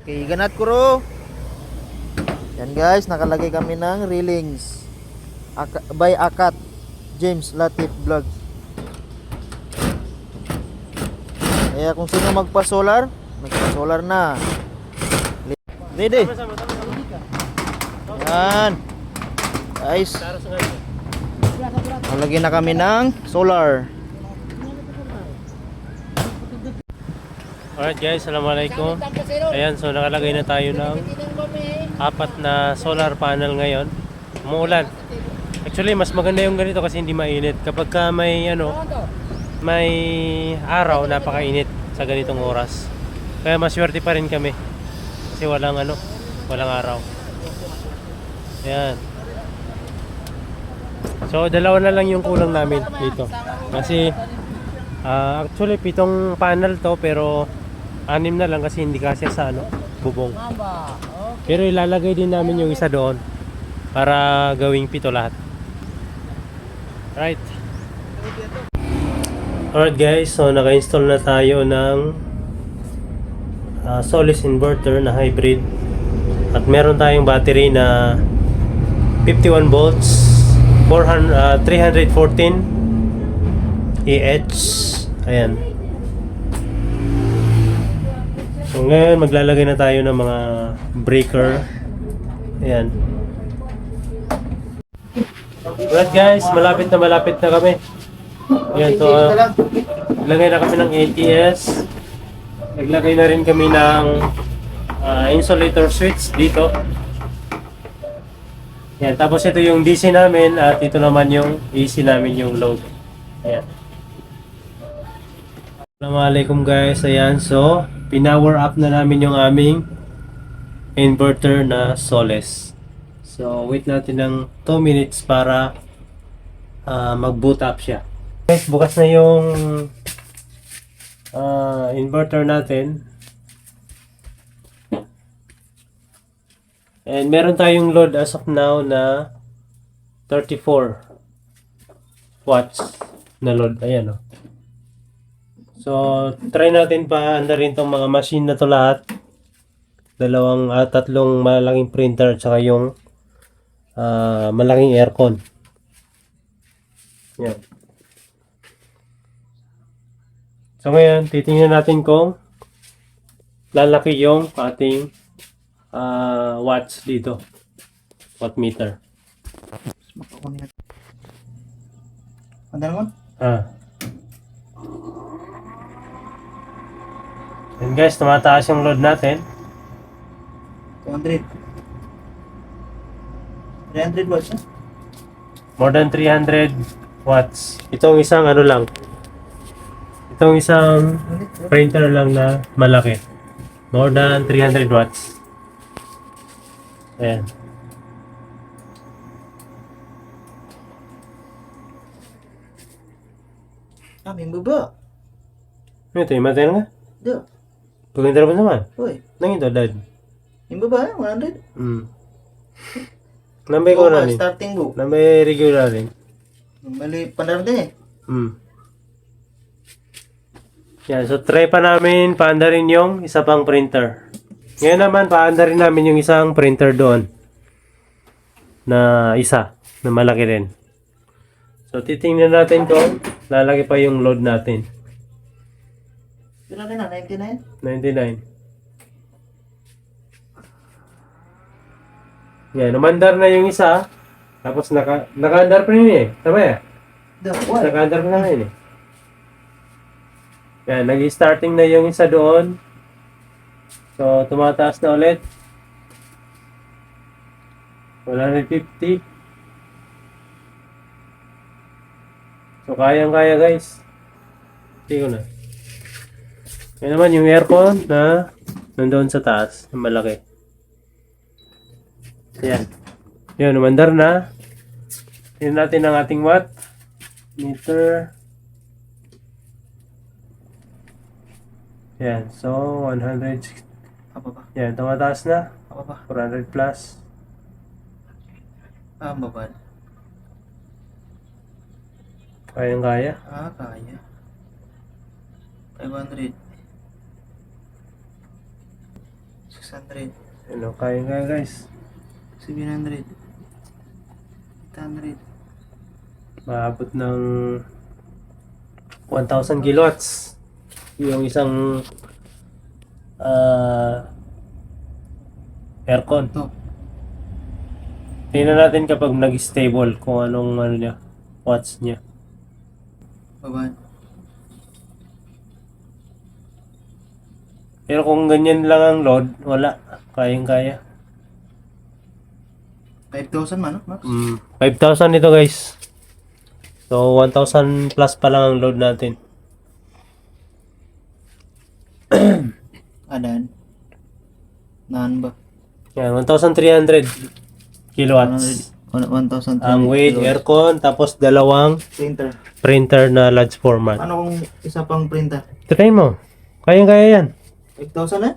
Okay, ganat kuro. Yan guys, nakalagay kami ng railings. By Akat James Latif Vlog. Kaya kung sino magpa-solar, magpa-solar na. Ready? Yan. Guys. Nalagyan na kami ng solar. Alright guys, assalamualaikum. Ayan, so nakalagay na tayo ng 4 na solar panel ngayon. Umuulan. Actually, mas maganda yung ganito kasi hindi mainit. Kapag ka may may araw, napakainit sa ganitong oras. Kaya maswerte pa rin kami. Kasi walang araw. Ayan. So, dalawa na lang yung kulang namin dito. Kasi actually 7 panel to, pero 6 na lang kasi hindi kasi sa bubong. Pero ilalagay din namin yung isa doon para gawing 7 lahat. Right. Alright guys, so naka-install na tayo ng Solis inverter na hybrid. At meron tayong battery na 51 volts, 314 EH. Ayan. So ngayon maglalagay na tayo ng mga breaker. Ayan. Alright guys, malapit na kami. Ayan, so naglagay na kami ng ATS. Naglagay na rin kami ng insulator switch dito. Ayan, tapos ito yung DC namin at ito naman yung AC namin, yung load. Ayan. Assalamualaikum guys. Ayan, so pinower up na namin yung aming inverter na Solis. So wait natin ng 2 minutes para mag-boot up siya. Guys, bukas na yung inverter natin. And meron tayong load as of now na 34 watts na load. Ayan o. So, try natin pa andarin tong mga machine na to lahat. 2 tatlong malaking printer at saka yung malaking aircon. Yan. So ngayon, titingnan natin kung lalaki yung ating watts dito. Watt meter. Anda naman? And guys, tumataas yung load natin. 200. 300 watts. More than 300 watts. Itong isang lang. Itong isang printer lang na malaki. More than 300 watts. Ayan. May baba. Ito, imatay na nga. Do. Pagkintara pa naman. Uy. Nang ito, dad. Yung baba, 100. Nambay ko na rin. Starting book. Nambay regular rin. Mali pandaran din Yan, so try pa namin paandarin yung isa pang printer. Ngayon naman, paandarin namin yung isang printer doon. Na isa, na malaki rin. So titingnan natin kung lalaki pa yung load natin. Sino na, 99? 99. Yan, umandar na yung isa. Tapos naka-andar pa rin eh. Tama ya? Naka-andar pa na rin eh. Yan, nag-starting na yung isa doon. So, tumataas na ulit. 150. So, kayang-kaya guys. Hindi ko na. Yan naman yung aircon na nandoon sa taas. Yung malaki. Yan. Yan, umandar na. Tingnan natin ang ating watt meter. Yan, so 160. Apa. Yan, tumataas na. Apa. 400 plus. Baba. Kayang-kaya. Kaya. 500. 600. Ano, kaya guys. 700. 800. Maabot ng 1,000 kilowatts. Yung isang aircon. Ito. Tingnan natin kapag nag-stable kung anong ano niya, watts niya. Baba. Pero kung ganyan lang ang load, wala. Kayang-kaya. 5,000 man, no, Max? 5,000 ito guys. So 1,000 plus pa lang ang load natin. Adan. Naan ba? Yan, 1,300 kilowatts. 1,000. Ang weight, aircon, tapos dalawang Printer. printer na large format. Ano kung isa pang printer? Try mo. Kayang-kaya yan. 5,000 eh?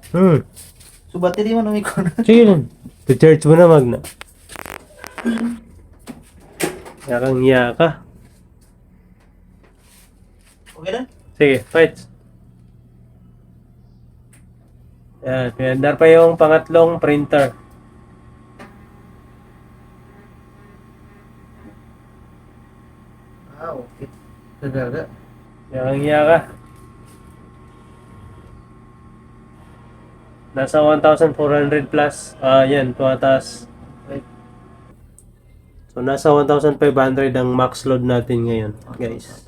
So battery man umikon. Sige lang. To-charge mo na, Magna. Yakang-iya ka. Okay na? Sige, fight. Yan, pinandar pa yung pangatlong printer. Okay. Gagaga. Yakang-iya ka. Nasa 1,400 plus. Yan, tumataas. So, nasa 1,500 ang max load natin ngayon, guys.